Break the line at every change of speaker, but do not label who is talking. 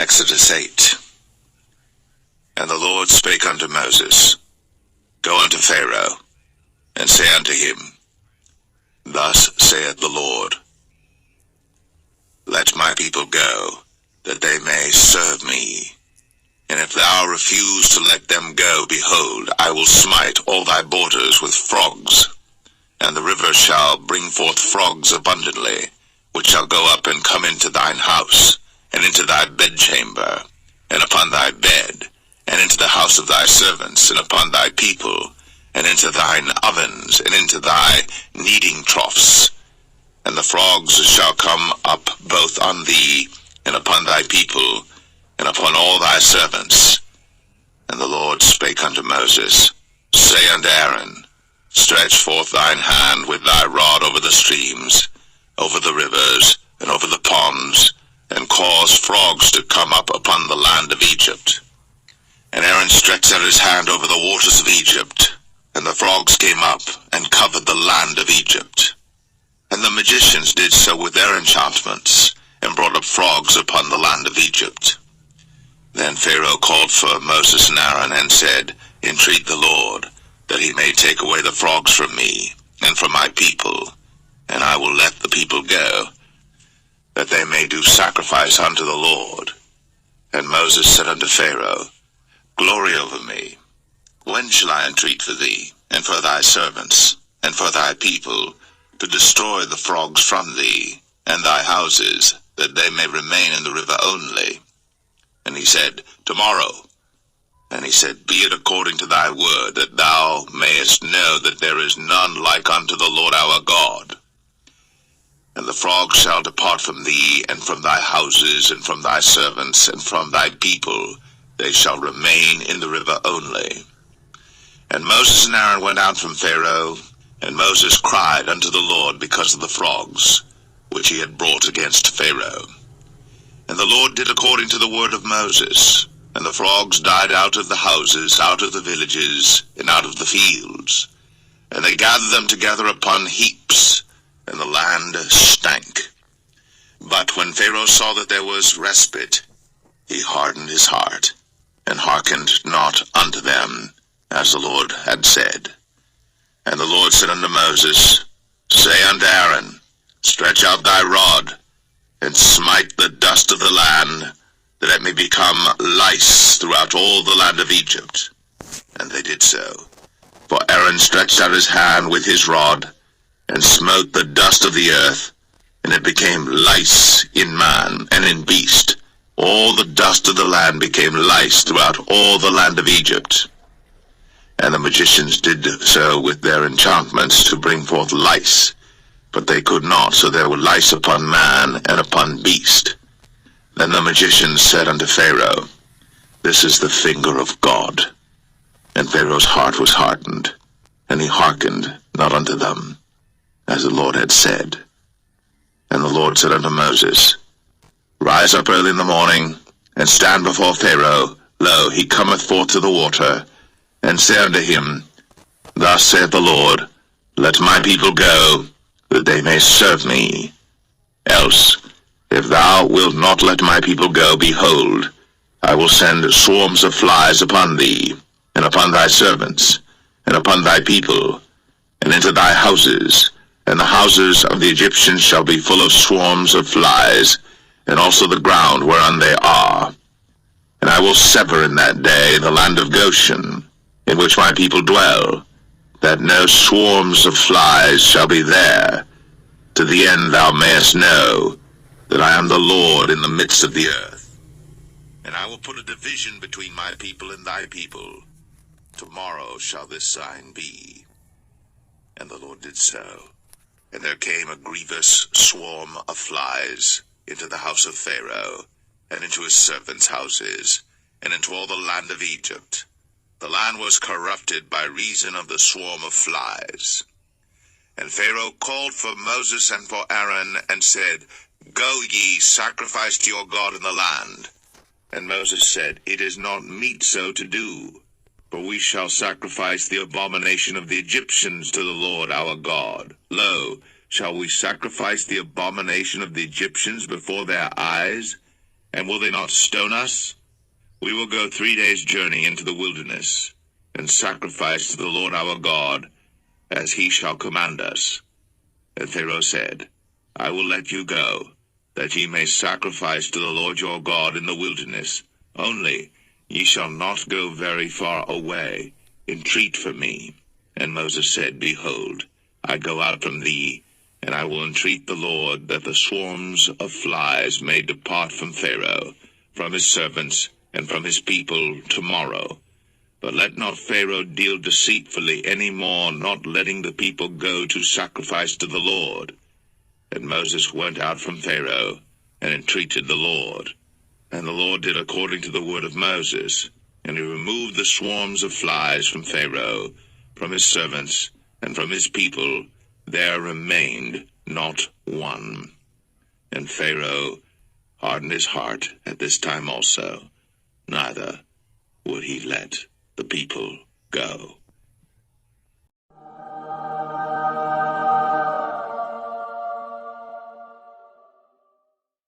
Exodus 8. And the Lord spake unto Moses, Go unto Pharaoh, and say unto him, Thus saith the Lord, Let my people go, that they may serve me. And if thou refuse to let them go, behold, I will smite all thy borders with frogs, and the river shall bring forth frogs abundantly, which shall go up and come into thine house, and into thy bedchamber, and upon thy bed, and into the house of thy servants, and upon thy people, and into thine ovens, and into thy kneading troughs. And the frogs shall come up both on thee, and upon thy people, and upon all thy servants. And the Lord spake unto Moses, Say unto Aaron, Stretch forth thine hand with thy rod over the streams, over the rivers, and over the ponds, and cause frogs to come up upon the land of Egypt. And Aaron stretched out his hand over the waters of Egypt, and the frogs came up, and covered the land of Egypt. And the magicians did so with their enchantments, and brought up frogs upon the land of Egypt. Then Pharaoh called for Moses and Aaron, and said, Entreat the Lord, that he may take away the frogs from me, and from my people, and I will let the people go, that they may do sacrifice unto the Lord. And Moses said unto Pharaoh, Glory over me. When shall I entreat for thee, and for thy servants, and for thy people, to destroy the frogs from thee, and thy houses, that they may remain in the river only? And he said, Tomorrow. And he said, Be it according to thy word, that thou mayest know that there is none like unto the Lord our God. And the frogs shall depart from thee, and from thy houses, and from thy servants, and from thy people. They shall remain in the river only. And Moses and Aaron went out from Pharaoh, and Moses cried unto the Lord because of the frogs, which he had brought against Pharaoh. And the Lord did according to the word of Moses, and the frogs died out of the houses, out of the villages, and out of the fields. And they gathered them together upon heaps, and the land stank. But when Pharaoh saw that there was respite, he hardened his heart, and hearkened not unto them, as the Lord had said. And the Lord said unto Moses, Say unto Aaron, Stretch out thy rod, and smite the dust of the land, that it may become lice throughout all the land of Egypt. And they did so. For Aaron stretched out his hand with his rod, and smote the dust of the earth, and it became lice in man and in beast. All the dust of the land became lice throughout all the land of Egypt. And the magicians did so with their enchantments to bring forth lice, but they could not, so there were lice upon man and upon beast. Then the magicians said unto Pharaoh, This is the finger of God. And Pharaoh's heart was hardened, and he hearkened not unto them, as the Lord had said. And the Lord said unto Moses, Rise up early in the morning, and stand before Pharaoh. Lo, he cometh forth to the water. And say unto him, Thus saith the Lord, Let my people go, that they may serve me. Else, if thou wilt not let my people go, behold, I will send swarms of flies upon thee, and upon thy servants, and upon thy people, and into thy houses, and the houses of the Egyptians shall be full of swarms of flies, and also the ground whereon they are. And I will sever in that day the land of Goshen, in which my people dwell, that no swarms of flies shall be there, to the end thou mayest know that I am the Lord in the midst of the earth. And I will put a division between my people and thy people. Tomorrow shall this sign be. And the Lord did so. And there came a grievous swarm of flies into the house of Pharaoh, and into his servants' houses, and into all the land of Egypt. The land was corrupted by reason of the swarm of flies. And Pharaoh called for Moses and for Aaron, and said, Go ye, sacrifice to your God in the land. And Moses said, It is not meet so to do, for we shall sacrifice the abomination of the Egyptians to the Lord our God. Lo, shall we sacrifice the abomination of the Egyptians before their eyes? And will they not stone us? We will go 3 days' journey into the wilderness, and sacrifice to the Lord our God, as he shall command us. And Pharaoh said, I will let you go, that ye may sacrifice to the Lord your God in the wilderness. Only ye shall not go very far away. Entreat for me. And Moses said, Behold, I go out from thee, and I will entreat the Lord that the swarms of flies may depart from Pharaoh, from his servants, and from his people tomorrow. But let not Pharaoh deal deceitfully any more, not letting the people go to sacrifice to the Lord. And Moses went out from Pharaoh, and entreated the Lord. And the Lord did according to the word of Moses, and he removed the swarms of flies from Pharaoh, from his servants, and from his people. There remained not one. And Pharaoh hardened his heart at this time also, neither would he let the people go.